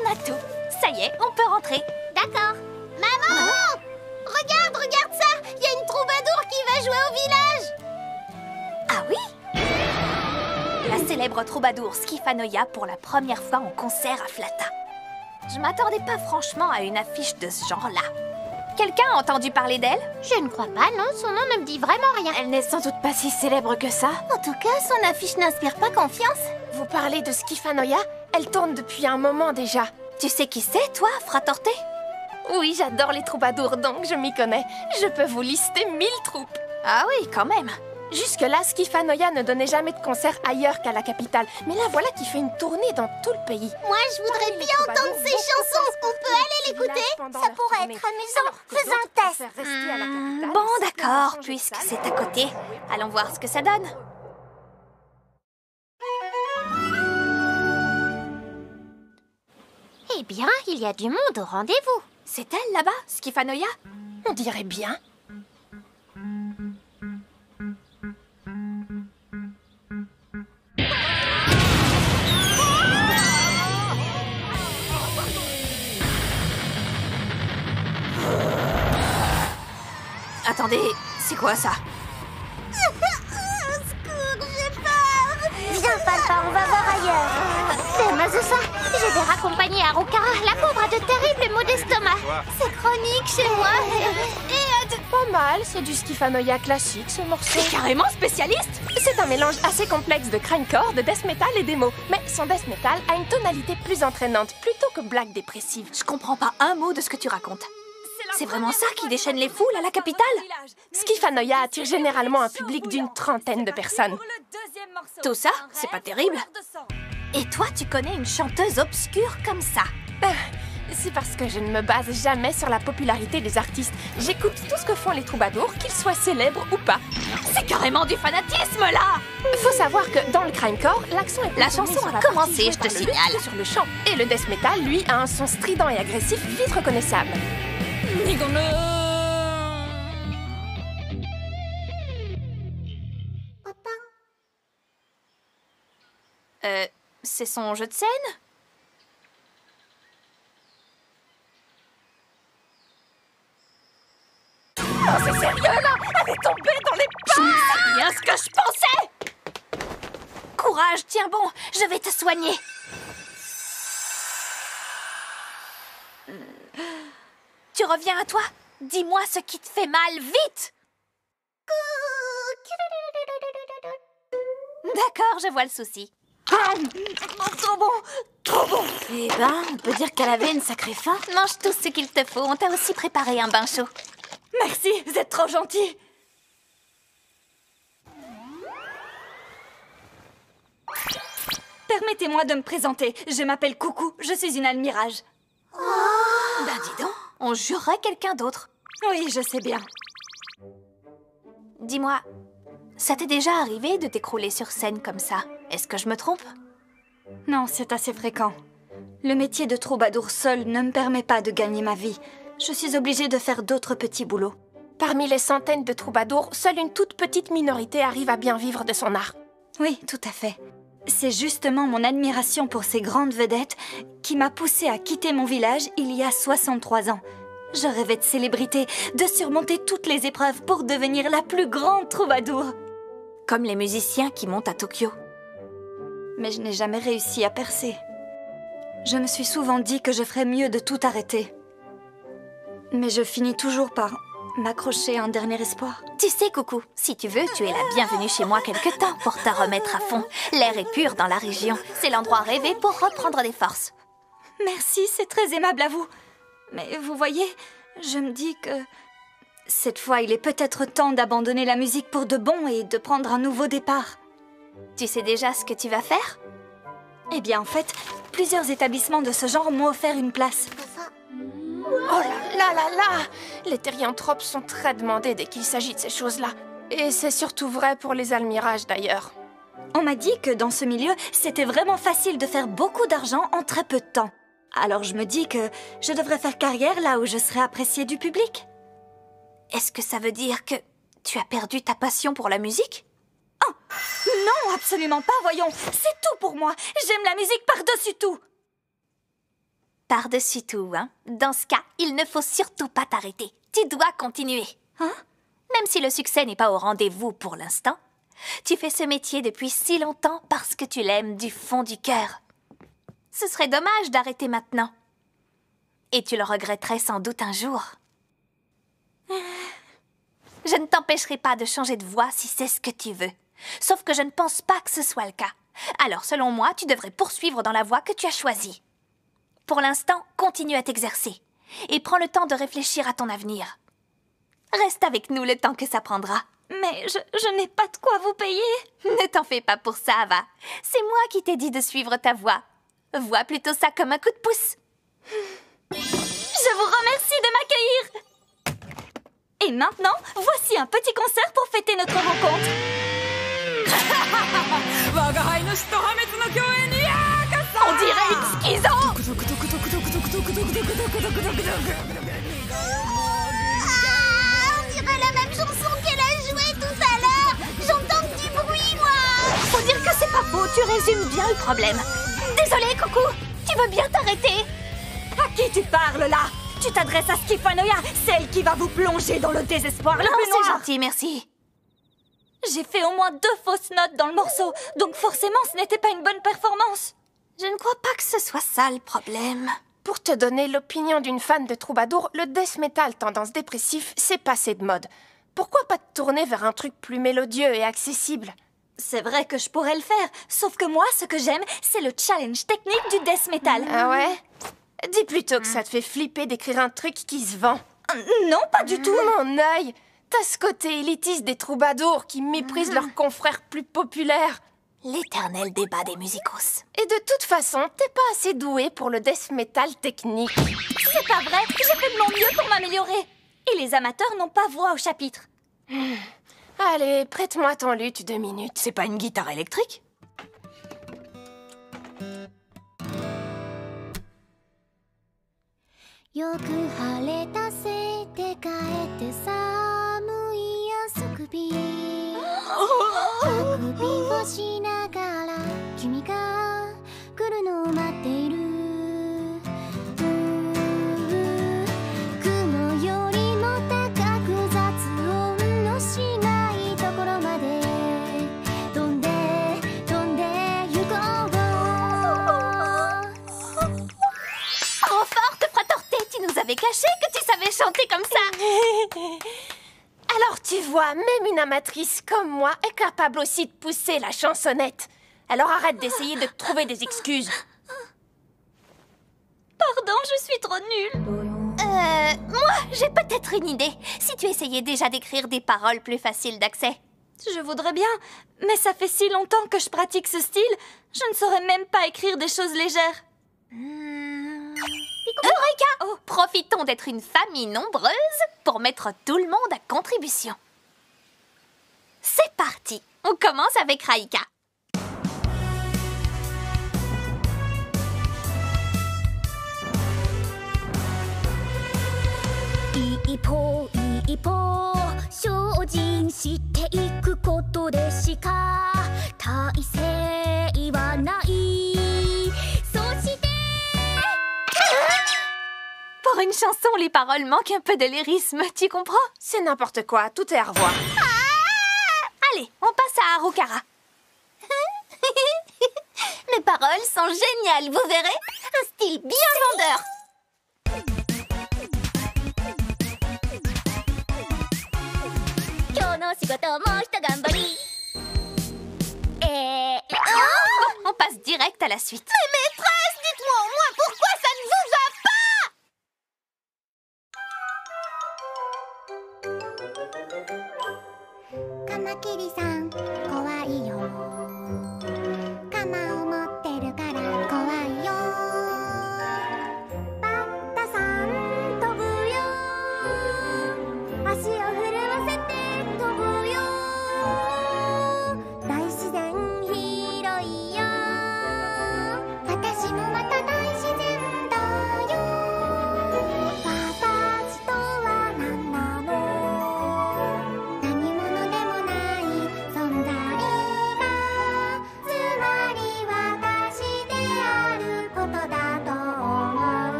On a tout. Ça y est, on peut rentrer. D'accord. Maman! Regarde ça! Il y a une troubadour qui va jouer au village! Ah oui? La célèbre troubadour Skifanoia pour la première fois en concert à Flata. Je m'attendais pas franchement à une affiche de ce genre-là. Quelqu'un a entendu parler d'elle? Je ne crois pas, non. Son nom ne me dit vraiment rien. Elle n'est sans doute pas si célèbre que ça. En tout cas, son affiche n'inspire pas confiance. Vous parlez de Skifanoia? Elle tourne depuis un moment déjà. Tu sais qui c'est, toi, Fratorté? Oui, j'adore les troubadours, donc je m'y connais. Je peux vous lister 1000 troupes. Ah oui, quand même. Jusque-là, Skifanoia ne donnait jamais de concert ailleurs qu'à la capitale. Mais là, voilà qui fait une tournée dans tout le pays. Moi, je voudrais bien entendre ses chansons. On peut aller l'écouter? Ça pourrait être amusant. Faisons un test. Bon, d'accord, puisque c'est à côté. Allons voir ce que ça donne. Eh bien, il y a du monde au rendez-vous. C'est elle, là-bas, Skifanoia? On dirait bien. Attendez, c'est quoi ça? Au secours, j'ai peur. Viens, Falfa, on va voir ailleurs. C'est Mazusa. Je vais raccompagner Harukara. La pauvre a de terribles maux d'estomac. C'est chronique chez moi. Pas mal, c'est du Skifanoia classique, ce morceau. C'est carrément spécialiste. C'est un mélange assez complexe de grindcore, de death metal et d'emo. Mais son death metal a une tonalité plus entraînante, plutôt que blague dépressive. Je comprends pas un mot de ce que tu racontes. C'est vraiment ça qui déchaîne les foules à la capitale? Skifanoia attire généralement un public d'une trentaine de personnes. Tout ça, c'est pas terrible. Et toi, tu connais une chanteuse obscure comme ça? C'est parce que je ne me base jamais sur la popularité des artistes. J'écoute tout ce que font les troubadours, qu'ils soient célèbres ou pas. C'est carrément du fanatisme, là! Faut savoir que dans le grindcore, l'accent est... La chanson a commencé, je te signale. Sur le chant. Et le death metal, lui, a un son strident et agressif vite reconnaissable. C'est son jeu de scène? Oh, c'est sérieux, là? Elle est tombée dans les pommes! C'est bien ce que je pensais! Courage, tiens bon, je vais te soigner. Tu reviens à toi? Dis-moi ce qui te fait mal, vite! D'accord, je vois le souci. Trop bon! Trop bon! Eh ben, on peut dire qu'elle avait une sacrée faim. Mange tout ce qu'il te faut, on t'a aussi préparé un bain chaud. Merci, vous êtes trop gentil. Permettez-moi de me présenter. Je m'appelle Coucou, je suis une almirage. Ben dis donc, on jurerait quelqu'un d'autre. Oui, je sais bien. Dis-moi, ça t'est déjà arrivé de t'écrouler sur scène comme ça? Est-ce que je me trompe? Non, c'est assez fréquent. Le métier de troubadour seul ne me permet pas de gagner ma vie. Je suis obligée de faire d'autres petits boulots. Parmi les centaines de troubadours, seule une toute petite minorité arrive à bien vivre de son art. Oui, tout à fait. C'est justement mon admiration pour ces grandes vedettes qui m'a poussée à quitter mon village il y a 63 ans. Je rêvais de célébrité, de surmonter toutes les épreuves pour devenir la plus grande troubadour. Comme les musiciens qui montent à Tokyo. Mais je n'ai jamais réussi à percer. Je me suis souvent dit que je ferais mieux de tout arrêter. Mais je finis toujours par m'accrocher à un dernier espoir. Tu sais, Coucou, si tu veux, tu es la bienvenue chez moi quelque temps pour te remettre à fond. L'air est pur dans la région. C'est l'endroit rêvé pour reprendre des forces. Merci, c'est très aimable à vous. Mais vous voyez, je me dis que... cette fois, il est peut-être temps d'abandonner la musique pour de bon et de prendre un nouveau départ. Tu sais déjà ce que tu vas faire? Eh bien, en fait, plusieurs établissements de ce genre m'ont offert une place. Oh là là là là! Les thérianthropes sont très demandés dès qu'il s'agit de ces choses-là. Et c'est surtout vrai pour les almirages, d'ailleurs. On m'a dit que dans ce milieu, c'était vraiment facile de faire beaucoup d'argent en très peu de temps. Alors je me dis que je devrais faire carrière là où je serais appréciée du public. Est-ce que ça veut dire que tu as perdu ta passion pour la musique? Oh, non, absolument pas, voyons. C'est tout pour moi. J'aime la musique par-dessus tout. Par-dessus tout, hein. Dans ce cas, il ne faut surtout pas t'arrêter. Tu dois continuer. Hein? Même si le succès n'est pas au rendez-vous pour l'instant, tu fais ce métier depuis si longtemps parce que tu l'aimes du fond du cœur. Ce serait dommage d'arrêter maintenant. Et tu le regretterais sans doute un jour. Je ne t'empêcherai pas de changer de voie si c'est ce que tu veux. Sauf que je ne pense pas que ce soit le cas. Alors, selon moi, tu devrais poursuivre dans la voie que tu as choisie. Pour l'instant, continue à t'exercer. Et prends le temps de réfléchir à ton avenir. Reste avec nous le temps que ça prendra. Mais je n'ai pas de quoi vous payer. Ne t'en fais pas pour ça, Ava. C'est moi qui t'ai dit de suivre ta voie. Vois plutôt ça comme un coup de pouce. Je vous remercie de m'accueillir. Et maintenant, voici un petit concert pour fêter notre rencontre. On dirait une schizo. On dirait la même chanson qu'elle a jouée tout à l'heure. J'entends du bruit, moi. Faut dire que c'est pas faux, tu résumes bien le problème. Désolée, Coucou, tu veux bien t'arrêter? À qui tu parles là? Tu t'adresses à Skifanoia, celle qui va vous plonger dans le désespoir le Non, plus noir. c'est gentil, merci. J'ai fait au moins 2 fausses notes dans le morceau, donc forcément ce n'était pas une bonne performance. Je ne crois pas que ce soit ça le problème. Pour te donner l'opinion d'une fan de troubadour, le death metal tendance dépressif, c'est passé de mode. Pourquoi pas te tourner vers un truc plus mélodieux et accessible? C'est vrai que je pourrais le faire, sauf que moi, ce que j'aime, c'est le challenge technique du death metal. Ah ouais? Dis plutôt que ça te fait flipper d'écrire un truc qui se vend. Non, pas du tout. Mon œil! T'as ce côté élitiste des troubadours qui méprisent leurs confrères plus populaires. L'éternel débat des musicos. Et de toute façon, t'es pas assez doué pour le death metal technique. C'est pas vrai, j'ai fait de mon mieux pour m'améliorer. Et les amateurs n'ont pas voix au chapitre. Allez, prête-moi ton luth 2 minutes. C'est pas une guitare électrique? Caché que tu savais chanter comme ça. Alors tu vois, même une amatrice comme moi est capable aussi de pousser la chansonnette. Alors arrête d'essayer de te trouver des excuses. Pardon, je suis trop nulle. Moi, j'ai peut-être une idée. Si tu essayais déjà d'écrire des paroles plus faciles d'accès. Je voudrais bien, mais ça fait si longtemps que je pratique ce style, je ne saurais même pas écrire des choses légères. Eureka! Profitons d'être une famille nombreuse pour mettre tout le monde à contribution. C'est parti! On commence avec Raika. Pour une chanson, les paroles manquent un peu de lyrisme, tu comprends? C'est n'importe quoi, tout est à revoir. Allez, on passe à Harukara. Mes paroles sont géniales, vous verrez? Un style bien vendeur. Bon, on passe direct à la suite. Mais maîtresse, dites-moi au moins pourquoi ça ne vous va pas! カマキリさん怖いよカマを持ってるから怖いよバッタさん飛ぶよ足を震わせて飛ぶよ大自然広いよ私もまた大自然だよ私とは何なの何者でもない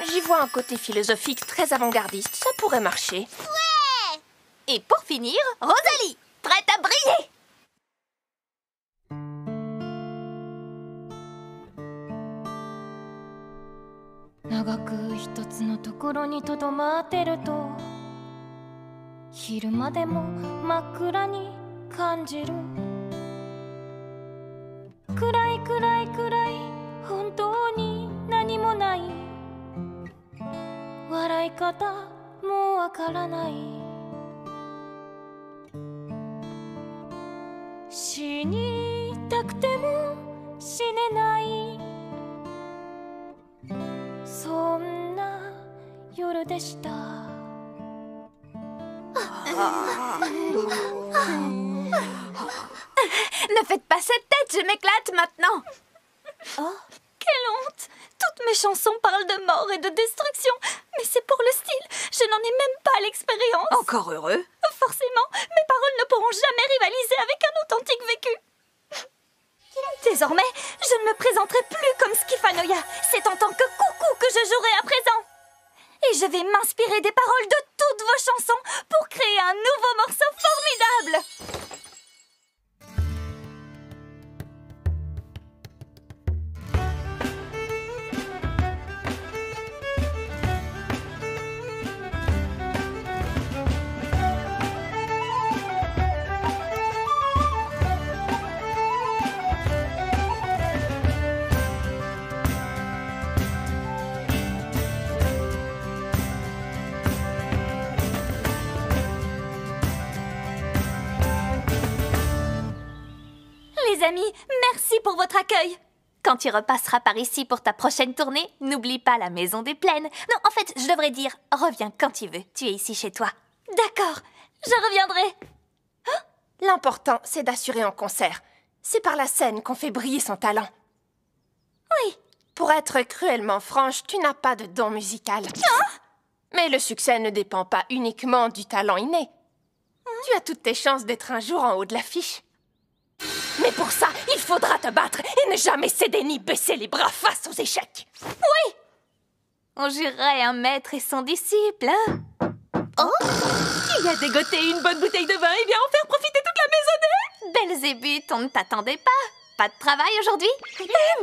J'y vois un côté philosophique très avant-gardiste. Ça pourrait marcher. Ouais! Et pour finir, Rosalie, prête à briller!長く一つのところにとどまってると昼間でも真っ暗に感じる暗い暗い暗い本当に何もない笑い方もわからない死にたくても死ねないそんな夜でした。Ne faites pas cette tête, je m'éclate maintenant. Oh, quelle honte! Toutes mes chansons parlent de mort et de destruction. Mais c'est pour le style. Je n'en ai même pas l'expérience. Encore heureux. Forcément, mes paroles ne pourront jamais rivaliser avec un authentique vécu. Désormais, je ne me présenterai plus comme Skifanoia. C'est en tant que coucou que je jouerai à présent. Et je vais m'inspirer des paroles de toutes vos chansons pour créer un nouveau morceau formidable. Les amis, merci pour votre accueil. Quand tu repasseras par ici pour ta prochaine tournée, n'oublie pas la Maison des Plaines. Non, en fait, je devrais dire, reviens quand tu veux. Tu es ici chez toi. D'accord, je reviendrai. L'important, c'est d'assurer un concert. C'est par la scène qu'on fait briller son talent. Oui. Pour être cruellement franche, tu n'as pas de don musical. Mais le succès ne dépend pas uniquement du talent inné. Tu as toutes tes chances d'être un jour en haut de l'affiche. Mais pour ça, il faudra te battre et ne jamais céder ni baisser les bras face aux échecs. Oui! On jurerait un maître et son disciple, hein? Oh! Qui a dégoté une bonne bouteille de vin et vient en faire profiter toute la maisonnée? Belzébuth, on ne t'attendait pas. Pas de travail aujourd'hui?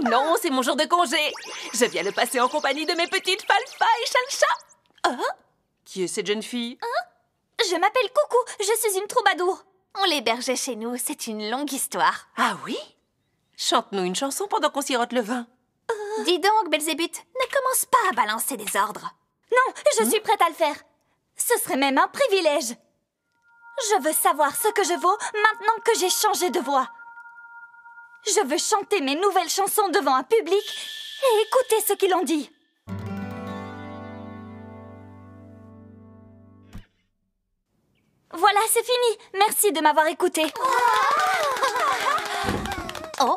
Non, c'est mon jour de congé. Je viens le passer en compagnie de mes petites Falfa et Chalcha. Ah? Qui est cette jeune fille? Je m'appelle Coucou, je suis une troubadour. On l'hébergeait chez nous, c'est une longue histoire. Ah oui? Chante-nous une chanson pendant qu'on sirote le vin. Dis donc, Belzébuth, ne commence pas à balancer des ordres. Non, je suis prête à le faire. Ce serait même un privilège. Je veux savoir ce que je vaux maintenant que j'ai changé de voix. Je veux chanter mes nouvelles chansons devant un public et écouter ce qu'ils en disent. Voilà, c'est fini. Merci de m'avoir écouté. Oh!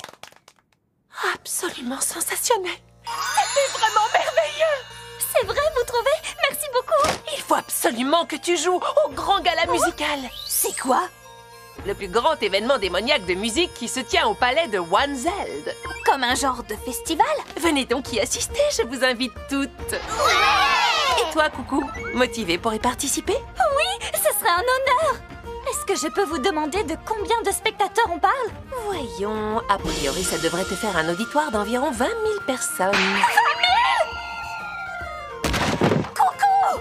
Absolument sensationnel. C'était vraiment merveilleux. C'est vrai, vous trouvez? Merci beaucoup. Il faut absolument que tu joues au grand gala musical. C'est quoi? Le plus grand événement démoniaque de musique qui se tient au palais de Wanzeld. Comme un genre de festival? Venez donc y assister, je vous invite toutes. Ouais! Et toi, Coucou, motivée pour y participer? Oui, ce serait un honneur. Est-ce que je peux vous demander de combien de spectateurs on parle? Voyons, a priori, ça devrait te faire un auditoire d'environ 20 000 personnes. 20 000! Coucou!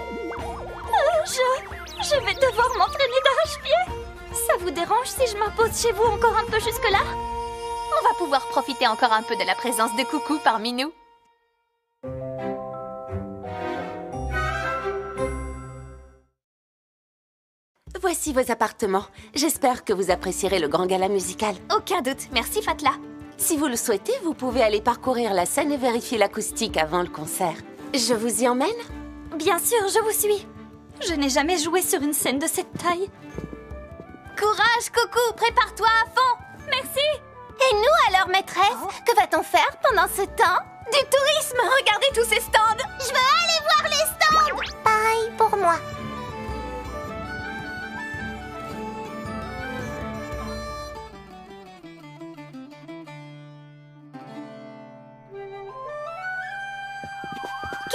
Je vais devoir m'entraîner d'arrache-pied. Ça vous dérange si je m'impose chez vous encore un peu jusque-là? On va pouvoir profiter encore un peu de la présence de Coucou parmi nous. Voici vos appartements. J'espère que vous apprécierez le grand gala musical. Aucun doute. Merci, Fatla. Si vous le souhaitez, vous pouvez aller parcourir la scène et vérifier l'acoustique avant le concert. Je vous y emmène? Bien sûr, je vous suis. Je n'ai jamais joué sur une scène de cette taille. Courage, Coucou, prépare-toi à fond. Merci. Et nous alors, maîtresse, que va-t-on faire pendant ce temps? Du tourisme. Regardez tous ces stands. Je veux aller voir les stands. Pareil pour moi.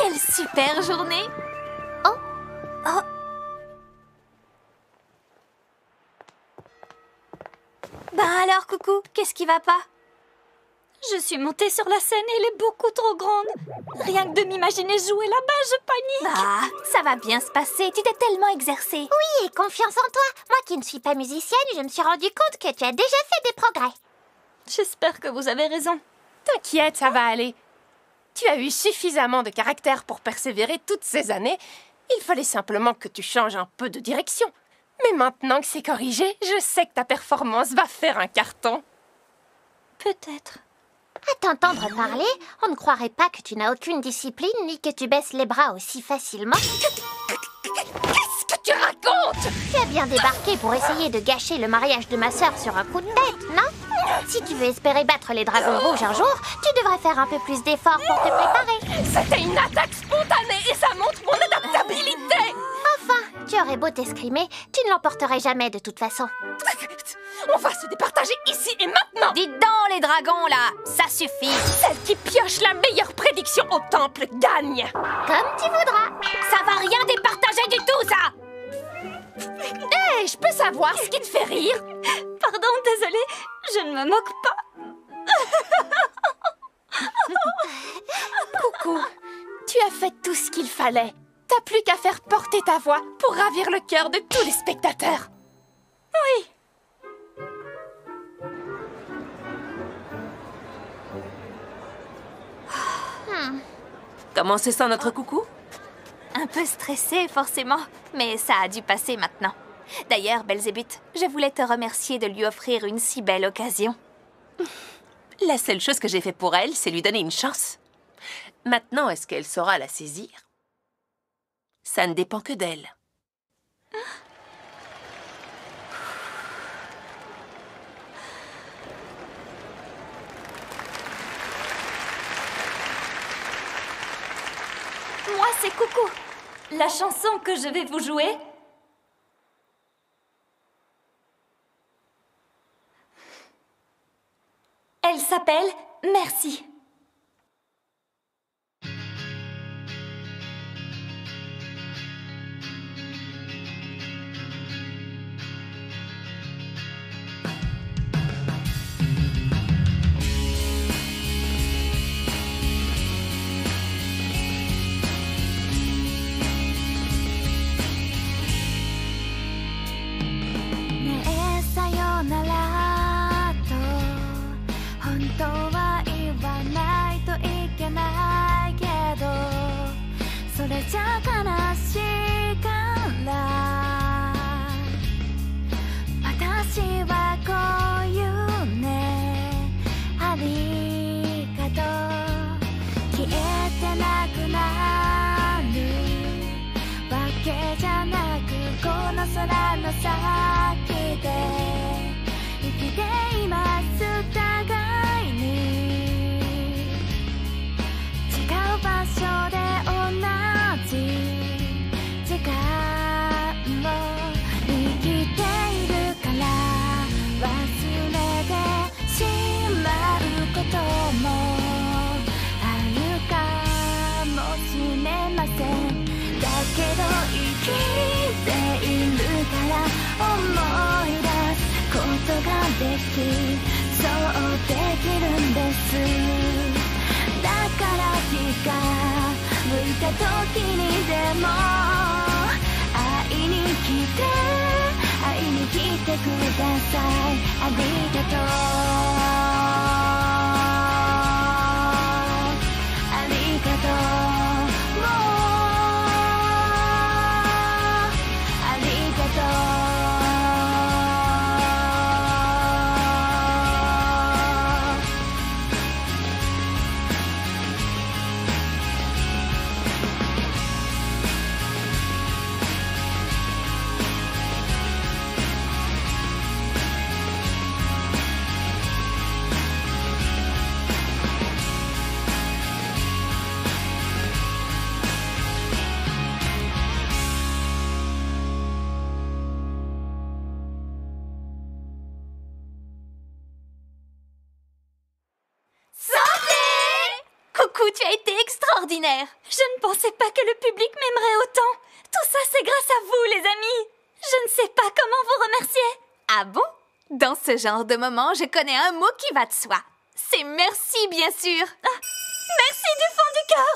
Quelle super journée! Oh. Oh. Ben alors, Coucou, qu'est-ce qui va pas? Je suis montée sur la scène et elle est beaucoup trop grande. Rien que de m'imaginer jouer là-bas, je panique. Ah, ça va bien se passer, tu t'es tellement exercée. Oui, et confiance en toi. Moi qui ne suis pas musicienne, je me suis rendu compte que tu as déjà fait des progrès. J'espère que vous avez raison. T'inquiète, ça va aller. Tu as eu suffisamment de caractère pour persévérer toutes ces années. Il fallait simplement que tu changes un peu de direction. Mais maintenant que c'est corrigé, je sais que ta performance va faire un carton. Peut-être. À t'entendre parler, on ne croirait pas que tu n'as aucune discipline ni que tu baisses les bras aussi facilement. Qu'est-ce que tu racontes? Tu as bien débarqué pour essayer de gâcher le mariage de ma sœur sur un coup de tête, non? Si tu veux espérer battre les dragons rouges un jour, tu devrais faire un peu plus d'efforts pour te préparer. C'était une attaque spontanée et ça montre mon adaptabilité. Enfin, tu aurais beau t'escrimer, tu ne l'emporterais jamais de toute façon. On va se départager ici et maintenant. Dites donc, les dragons, là, ça suffit. Celle qui pioche la meilleure prédiction au temple gagne. Comme tu voudras. Ça va rien départager du tout, ça. Hé, je peux savoir ce qui te fait rire? Pardon, désolée, je ne me moque pas. Coucou, tu as fait tout ce qu'il fallait. T'as plus qu'à faire porter ta voix pour ravir le cœur de tous les spectateurs. Oui. Comment se sent notre Coucou? Un peu stressée, forcément, mais ça a dû passer maintenant. D'ailleurs, Belzébuth, je voulais te remercier de lui offrir une si belle occasion. La seule chose que j'ai fait pour elle, c'est lui donner une chance. Maintenant, est-ce qu'elle saura la saisir? Ça ne dépend que d'elle. Moi, c'est Coucou. La chanson que je vais vous jouer, elle s'appelle Merci. extraordinaire. Je ne pensais pas que le public m'aimerait autant. Tout ça, c'est grâce à vous, les amis. Je ne sais pas comment vous remercier. Ah bon? Dans ce genre de moment, je connais un mot qui va de soi. C'est merci, bien sûr. Ah, merci du fond du cœur.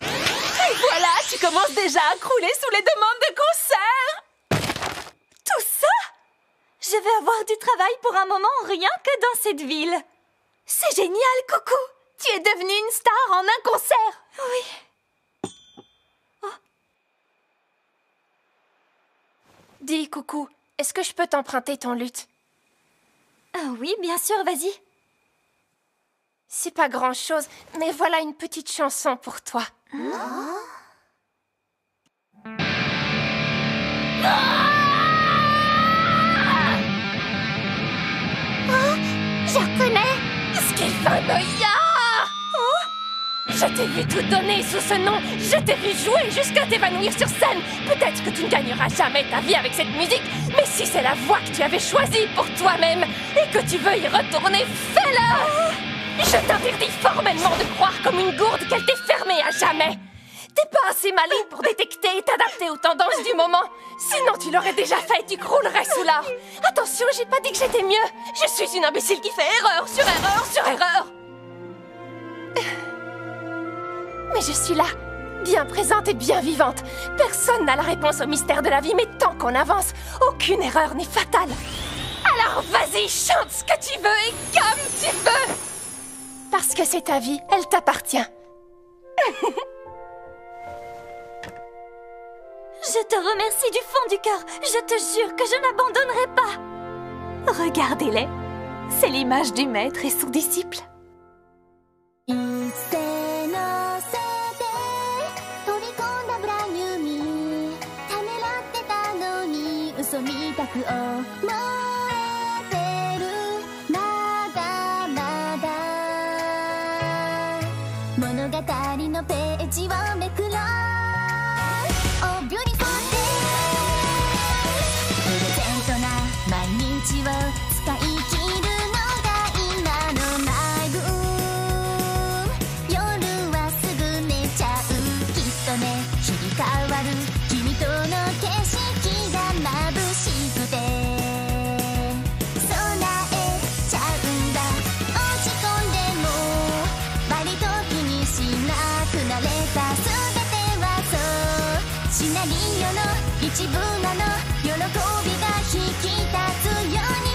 Et voilà, tu commences déjà à crouler sous les demandes de concert. Tout ça? Je vais avoir du travail pour un moment rien que dans cette ville. C'est génial, Coucou. Tu es devenue une star en un concert. Oui. Oh. Dis, Coucou, est-ce que je peux t'emprunter ton luth? Ah oui, bien sûr, vas-y. C'est pas grand-chose, mais voilà une petite chanson pour toi. Je reconnais. Skifanoia! Je t'ai vu tout donner sous ce nom. Je t'ai vu jouer jusqu'à t'évanouir sur scène. Peut-être que tu ne gagneras jamais ta vie avec cette musique, mais si c'est la voie que tu avais choisie pour toi-même et que tu veux y retourner, fais-le! Je t'interdis formellement de croire comme une gourde qu'elle t'est fermée à jamais. T'es pas assez malin pour détecter et t'adapter aux tendances du moment. Sinon, tu l'aurais déjà fait, tu croulerais sous l'or. Attention, j'ai pas dit que j'étais mieux. Je suis une imbécile qui fait erreur sur erreur sur erreur. Mais je suis là, bien présente et bien vivante. Personne n'a la réponse au mystère de la vie, mais tant qu'on avance, aucune erreur n'est fatale. Alors vas-y, chante ce que tu veux et comme tu veux. Parce que c'est ta vie, elle t'appartient. Je te remercie du fond du cœur. Je te jure que je n'abandonnerai pas. Regardez-les. C'est l'image du maître et son disciple.シナリオの一部なの喜びが引き立つように